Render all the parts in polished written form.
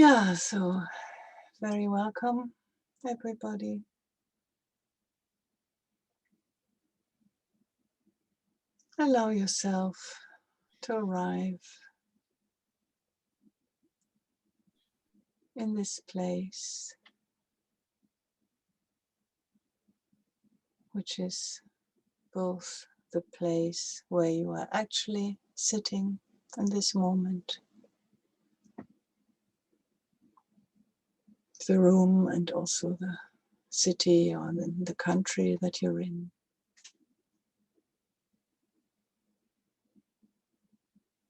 Yeah, so very welcome, everybody. Allow yourself to arrive in this place, which is both the place where you are actually sitting in this moment, the room, and also the city or the country that you're in.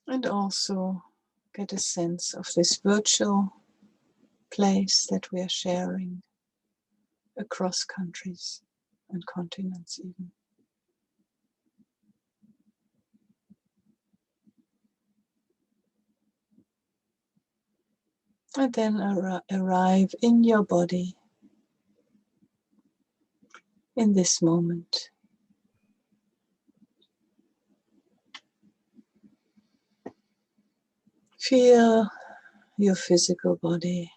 And also get a sense of this virtual place that we are sharing across countries and continents even. And then arrive in your body in this moment. Feel your physical body.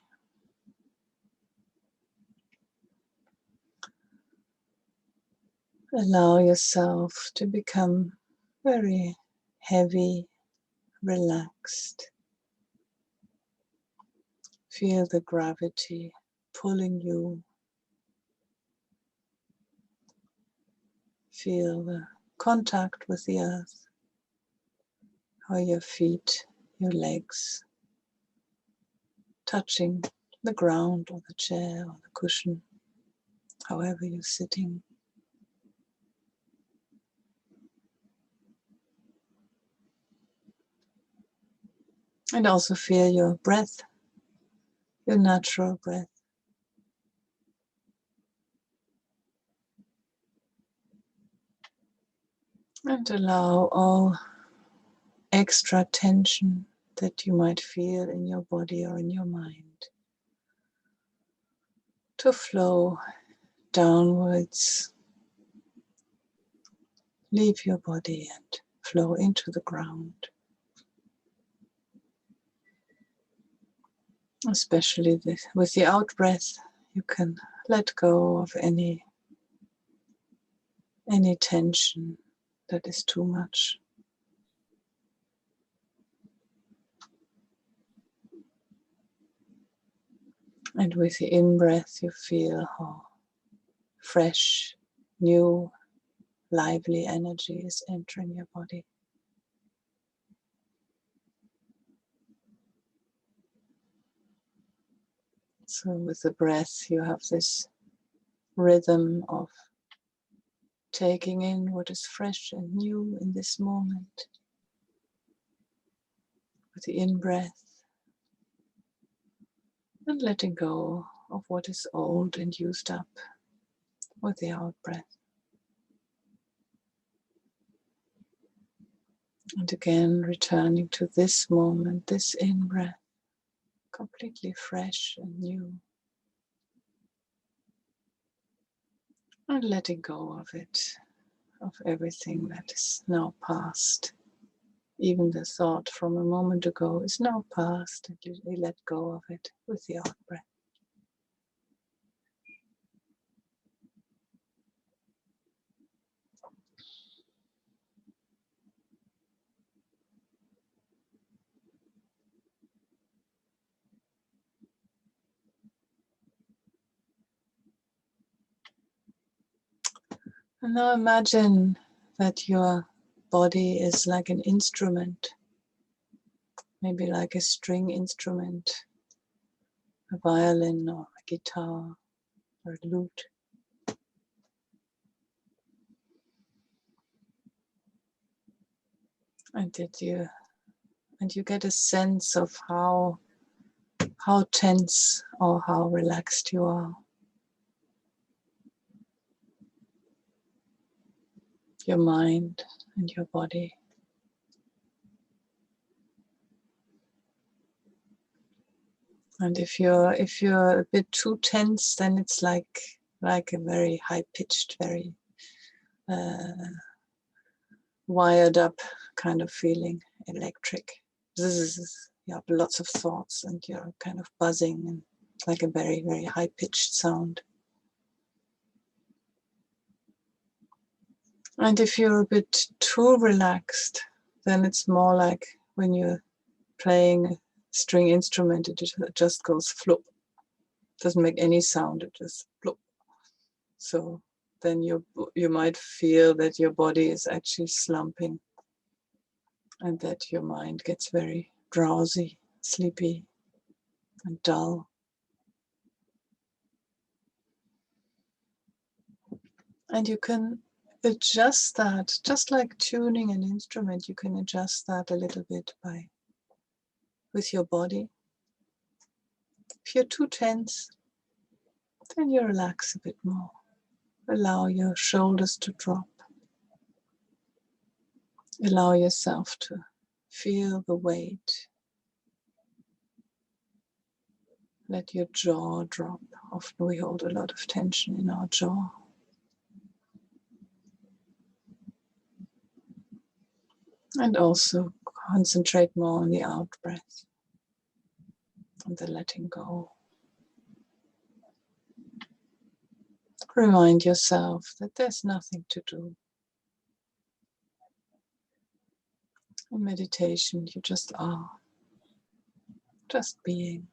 Allow yourself to become very heavy, relaxed. Feel the gravity pulling you. Feel the contact with the earth, or your feet, your legs, touching the ground or the chair or the cushion, however you're sitting. And also feel your breath, your natural breath. And allow all extra tension that you might feel in your body or in your mind to flow downwards, leave your body and flow into the ground. Especially with the out breath, you can let go of any tension that is too much. And with the in-breath, you feel how fresh, new, lively energy is entering your body. So with the breath, you have this rhythm of taking in what is fresh and new in this moment. With the in-breath, and letting go of what is old and used up with the out-breath. And again, returning to this moment, this in-breath, completely fresh and new. And letting go of it, of everything that is now past. Even the thought from a moment ago is now past, and you let go of it with the out-breath. And now imagine that your body is like an instrument, maybe like a string instrument, a violin or a guitar or a lute. And you get a sense of how tense or how relaxed you are. Your mind and your body. And if you're a bit too tense, then it's like a very high-pitched, very wired up kind of feeling, electric. you have lots of thoughts and you're kind of buzzing and like a very, very high-pitched sound. And if you're a bit too relaxed, then it's more like when you're playing a string instrument, it just goes flop. It doesn't make any sound, it just flop. So then you might feel that your body is actually slumping and that your mind gets very drowsy, sleepy, and dull. And you can adjust that, just like tuning an instrument, you can adjust that a little bit with your body. If you're too tense, then you relax a bit more. Allow your shoulders to drop. Allow yourself to feel the weight. Let your jaw drop. Often we hold a lot of tension in our jaw. And also concentrate more on the out breath and the letting go. Remind yourself that there's nothing to do. In meditation, you just are, just being.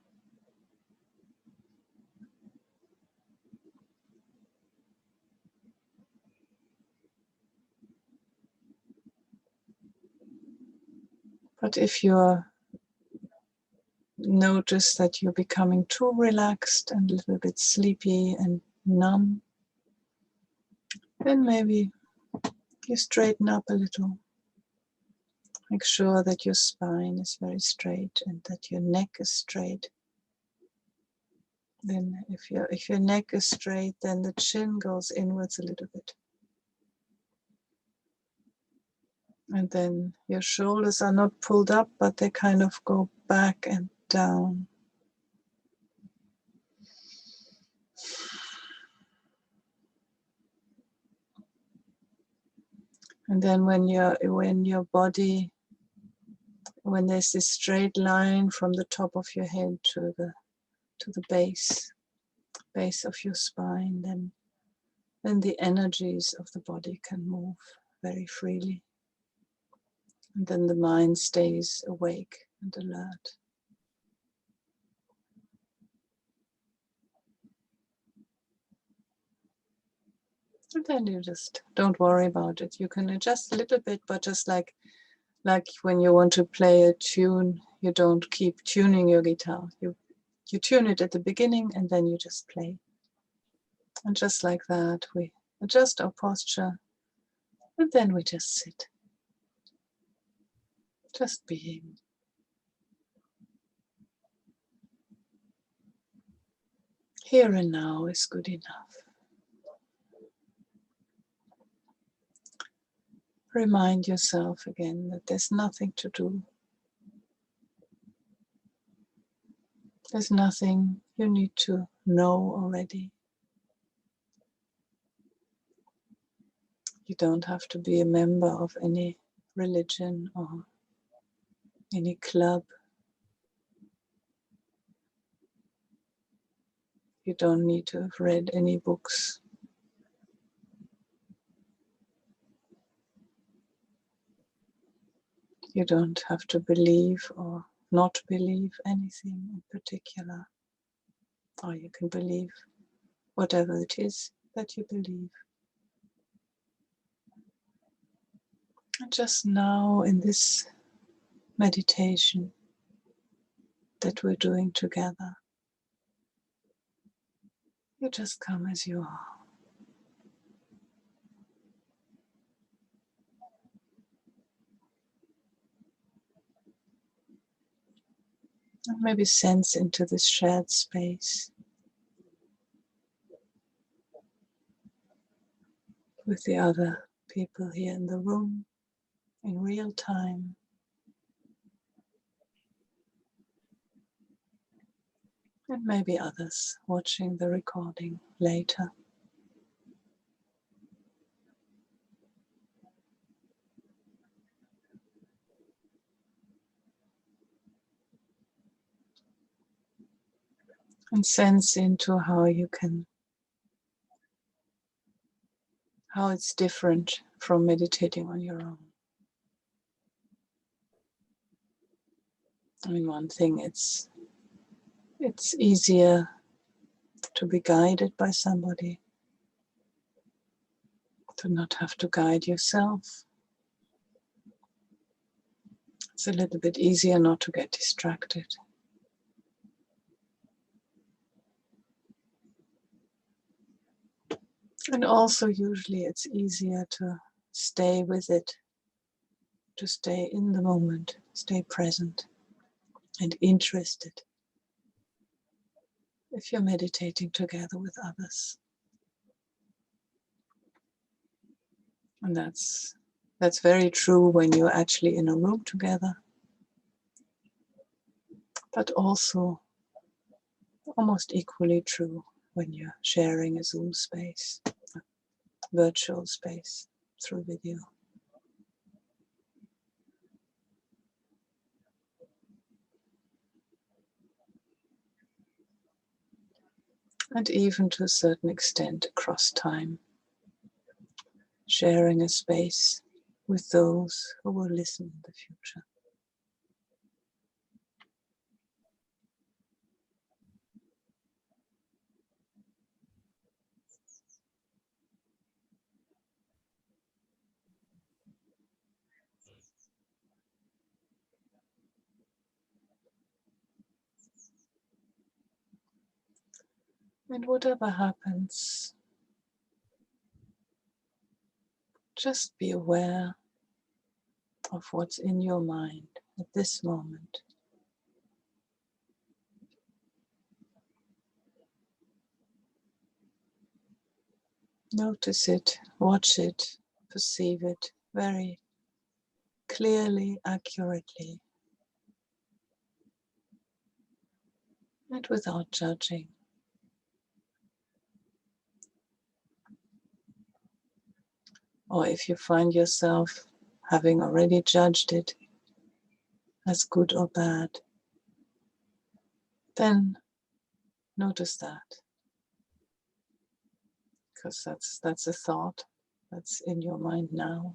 But if you notice that you're becoming too relaxed and a little bit sleepy and numb, then maybe you straighten up a little. Make sure that your spine is very straight and that your neck is straight. Then if your neck is straight, then the chin goes inwards a little bit. And then your shoulders are not pulled up, but they kind of go back and down. And then when your body, when there's this straight line from the top of your head to the base of your spine, then the energies of the body can move very freely. And then the mind stays awake and alert. And then you just don't worry about it. You can adjust a little bit, but just like when you want to play a tune, you don't keep tuning your guitar. You tune it at the beginning and then you just play. And just like that, we adjust our posture and then we just sit. Just being. Here and now is good enough. Remind yourself again that there's nothing to do. There's nothing you need to know already. You don't have to be a member of any religion or any club. You don't need to have read any books. You don't have to believe or not believe anything in particular. Or you can believe whatever it is that you believe. And just now in this meditation that we're doing together, you just come as you are. And maybe sense into this shared space with the other people here in the room in real time. And maybe others watching the recording later. And sense into how it's different from meditating on your own. I mean, one thing, it's easier to be guided by somebody, to not have to guide yourself. It's a little bit easier not to get distracted. And also usually it's easier to stay with it, to stay in the moment, stay present and interested if you're meditating together with others. And that's very true when you're actually in a room together, but also almost equally true when you're sharing a Zoom space, a virtual space through video. And even to a certain extent across time, sharing a space with those who will listen in the future. And whatever happens, just be aware of what's in your mind at this moment. Notice it, watch it, perceive it very clearly, accurately, and without judging. Or if you find yourself having already judged it as good or bad, then notice that. Because that's a thought that's in your mind now.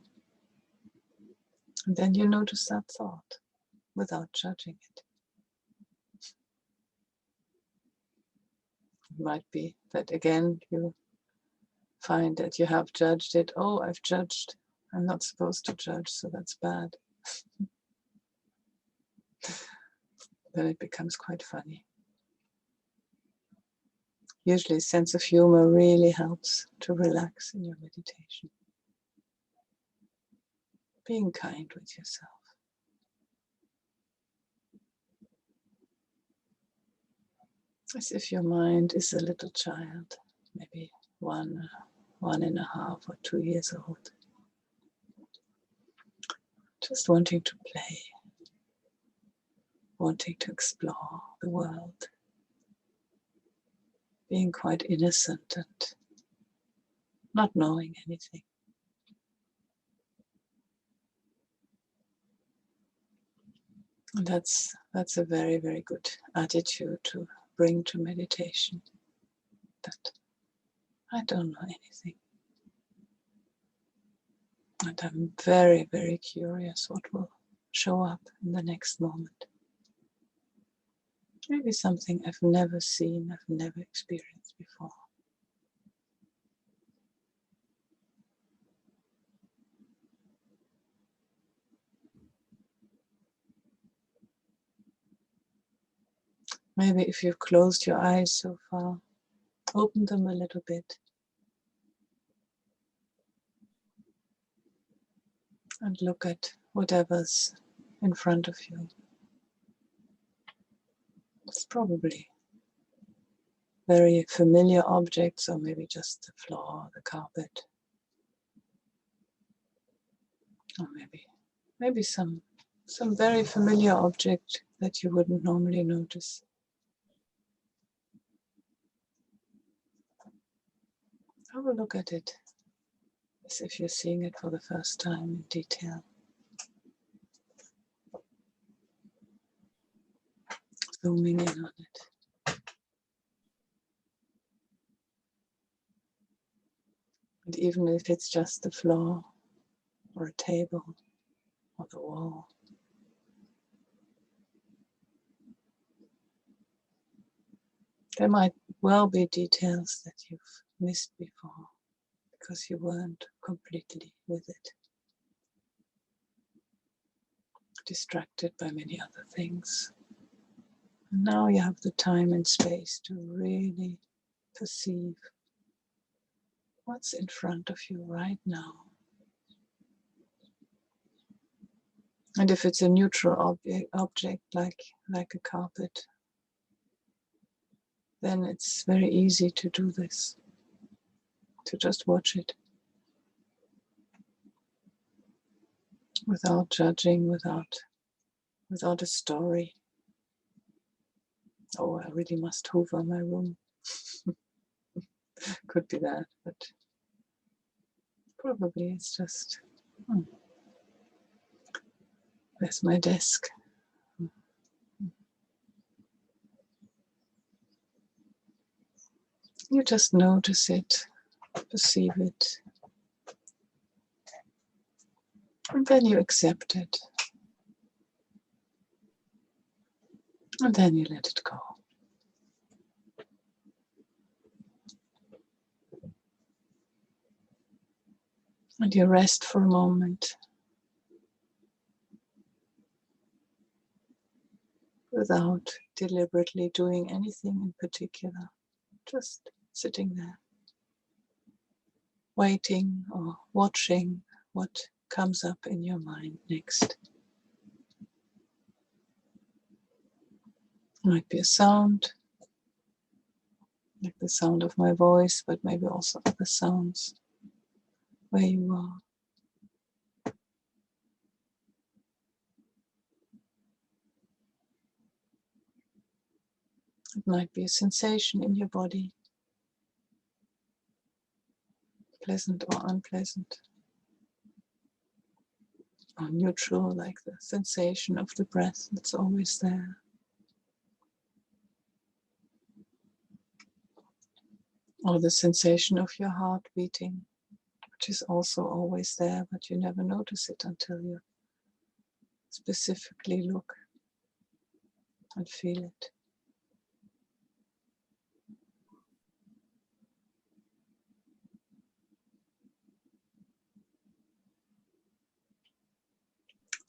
And then you notice that thought without judging it. It might be that again you find that you have judged it. Oh, I've judged. I'm not supposed to judge, so that's bad. Then it becomes quite funny. Usually, sense of humor really helps to relax in your meditation. Being kind with yourself. As if your mind is a little child, maybe 1.5 or 2 years old. Just wanting to play, wanting to explore the world, being quite innocent and not knowing anything. And that's a very, very good attitude to bring to meditation, that I don't know anything. And I'm very, very curious what will show up in the next moment. Maybe something I've never seen, I've never experienced before. Maybe if you've closed your eyes so far, open them a little bit. And look at whatever's in front of you. It's probably very familiar objects, or maybe just the floor, the carpet. Or maybe some very familiar object that you wouldn't normally notice. Have a look at it as if you're seeing it for the first time in detail. Zooming in on it. And even if it's just the floor or a table or the wall. There might well be details that you've missed before because you weren't completely with it. Distracted by many other things. And now you have the time and space to really perceive what's in front of you right now. And if it's a neutral object like a carpet, then it's very easy to do this, to just watch it without judging, without a story. Oh, I really must hoover my room. Could be that, but probably it's just, where's my desk? You just notice it, perceive it, and then you accept it. And then you let it go. And you rest for a moment without deliberately doing anything in particular. Just sitting there, waiting or watching what comes up in your mind next. It might be a sound, like the sound of my voice, but maybe also other sounds where you are. It might be a sensation in your body, pleasant or unpleasant, or neutral, like the sensation of the breath that's always there. Or the sensation of your heart beating, which is also always there, but you never notice it until you specifically look and feel it.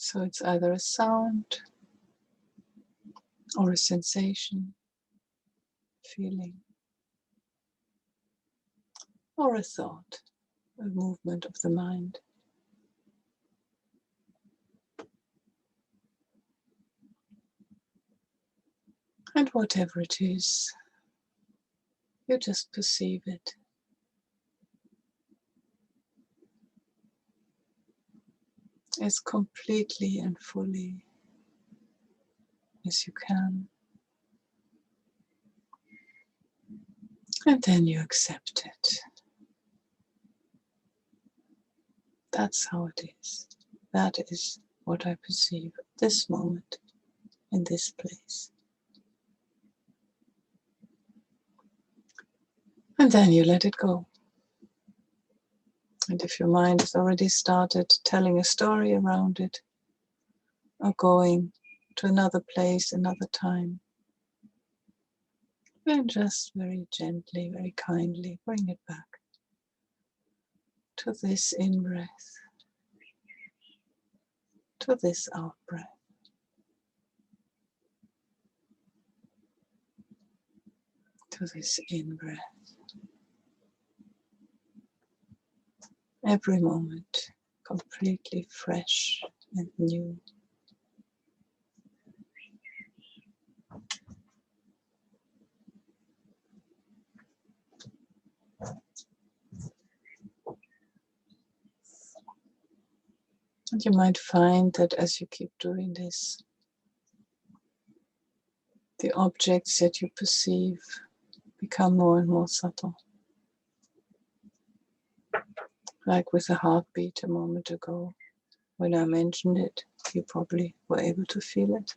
So it's either a sound or a sensation, feeling, or a thought, a movement of the mind. And whatever it is, you just perceive it. As completely and fully as you can. And then you accept it. That's how it is. That is what I perceive at this moment, in this place. And then you let it go. And if your mind has already started telling a story around it, or going to another place, another time, then just very gently, very kindly bring it back to this in-breath, to this out-breath. To this in-breath. Every moment completely fresh and new. And you might find that as you keep doing this, the objects that you perceive become more and more subtle. Like with the heartbeat a moment ago, when I mentioned it, you probably were able to feel it.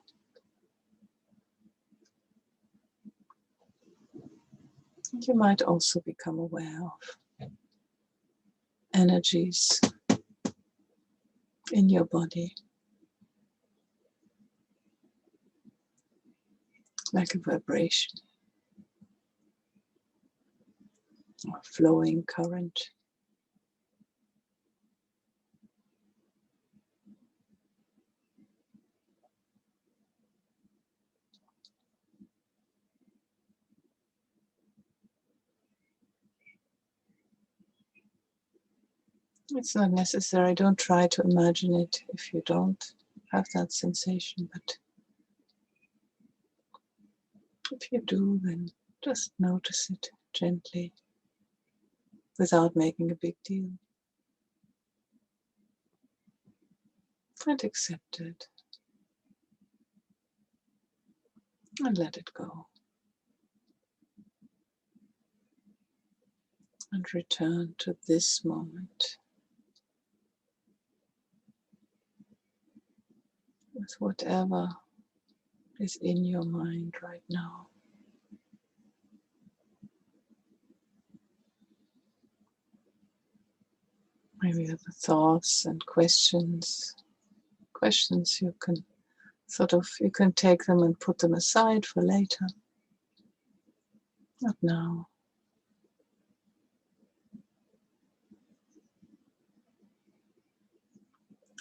And you might also become aware of energies in your body, like a vibration or flowing current. It's not necessary, don't try to imagine it if you don't have that sensation, but if you do, then just notice it gently without making a big deal. And accept it and let it go. And return to this moment with whatever is in your mind right now. Maybe other thoughts and questions. Questions you can you can take them and put them aside for later. Not now.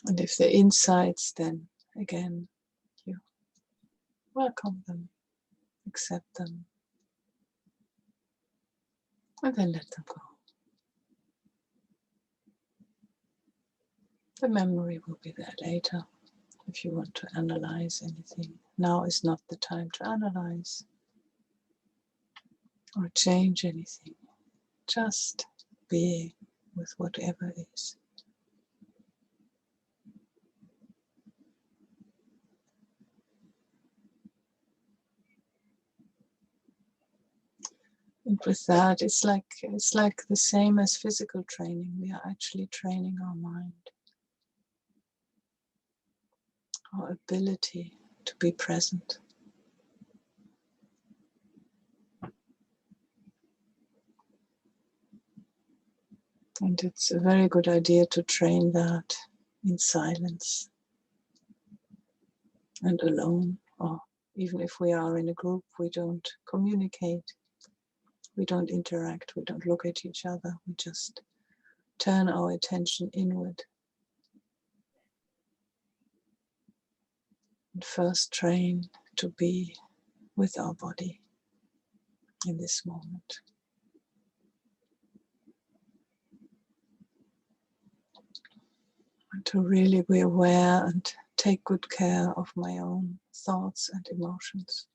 And if they're insights, then again, you welcome them, accept them, and then let them go. The memory will be there later if you want to analyze anything. Now is not the time to analyze or change anything. Just be with whatever is. And with that, it's like the same as physical training. We are actually training our mind, our ability to be present. And it's a very good idea to train that in silence and alone, or even if we are in a group, we don't communicate, we don't interact, we don't look at each other, we just turn our attention inward. And first train to be with our body in this moment. And to really be aware and take good care of my own thoughts and emotions.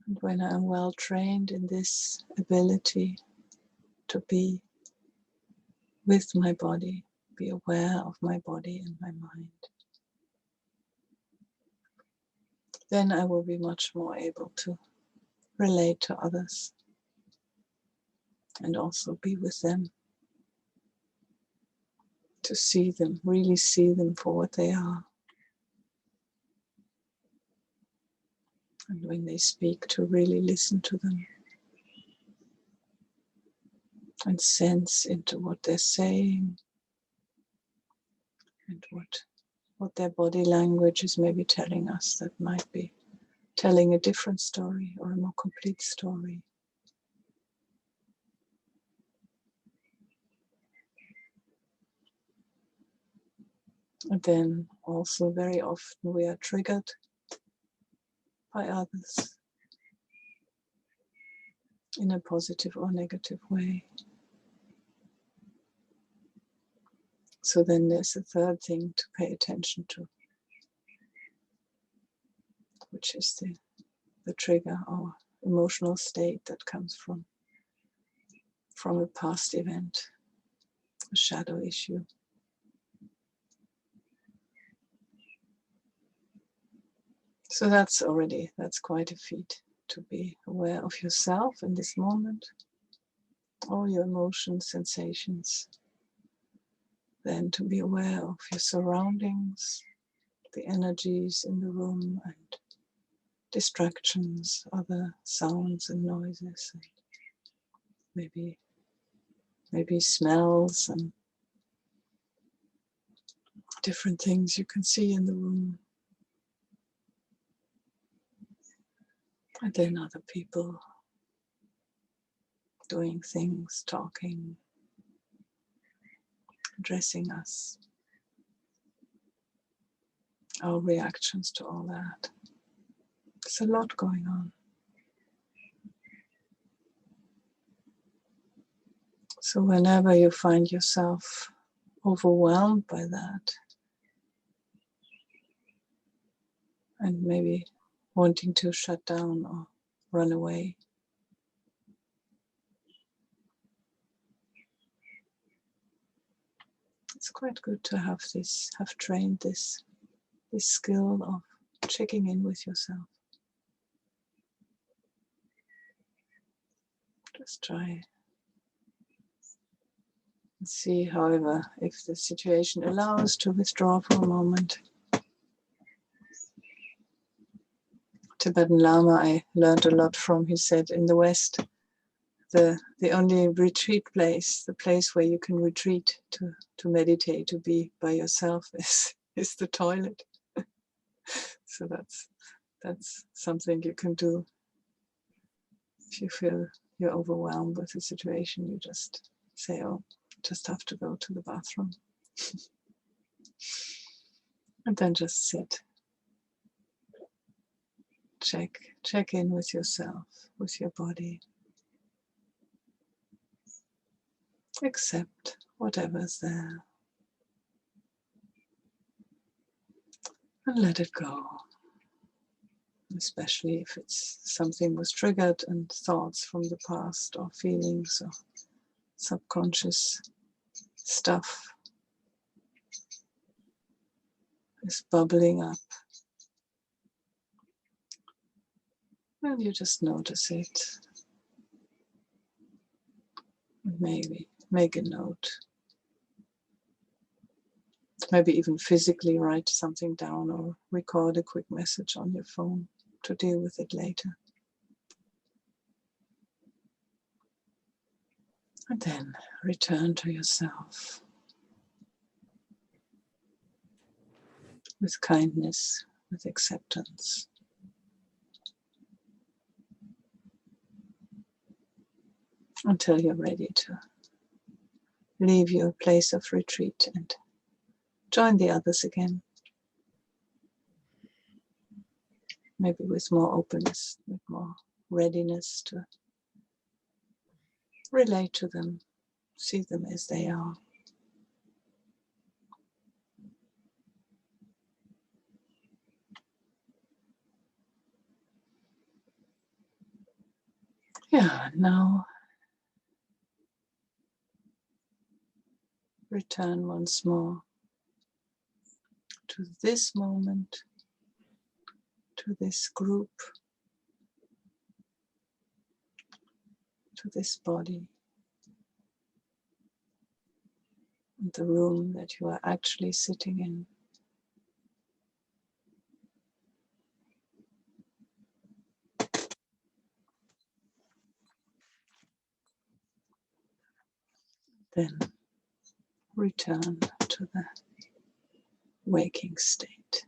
And when I am well trained in this ability to be with my body, be aware of my body and my mind, then I will be much more able to relate to others and also be with them, to see them, really see them for what they are. And when they speak, to really listen to them and sense into what they're saying and what their body language is maybe telling us that might be telling a different story or a more complete story. And then also very often we are triggered by others in a positive or negative way. So then there's a third thing to pay attention to, which is the trigger or emotional state that comes from a past event, a shadow issue. So that's quite a feat. to be aware of yourself in this moment, all your emotions, sensations. Then to be aware of your surroundings, the energies in the room and distractions, other sounds and noises, and maybe smells and different things you can see in the room. And then other people doing things, talking, addressing us, our reactions to all that. There's a lot going on. So whenever you find yourself overwhelmed by that, and maybe wanting to shut down or run away, it's quite good to have trained this skill of checking in with yourself. Just try and see, however, if the situation allows to withdraw for a moment. Tibetan Lama I learned a lot from, he said, in the West, the only retreat place, the place where you can retreat to meditate, to be by yourself is the toilet. So that's something you can do. If you feel you're overwhelmed with the situation, you just say, oh, just have to go to the bathroom. And then just sit. Check in with yourself, with your body. Accept whatever's there. And let it go. Especially if it's something was triggered and thoughts from the past or feelings or subconscious stuff is bubbling up. And you just notice it. And maybe make a note. Maybe even physically write something down or record a quick message on your phone to deal with it later. And then return to yourself with kindness, with acceptance. Until you're ready to leave your place of retreat and join the others again. Maybe with more openness, with more readiness to relate to them, see them as they are. Yeah, now return once more to this moment, to this group, to this body, and the room that you are actually sitting in. Then return to the waking state.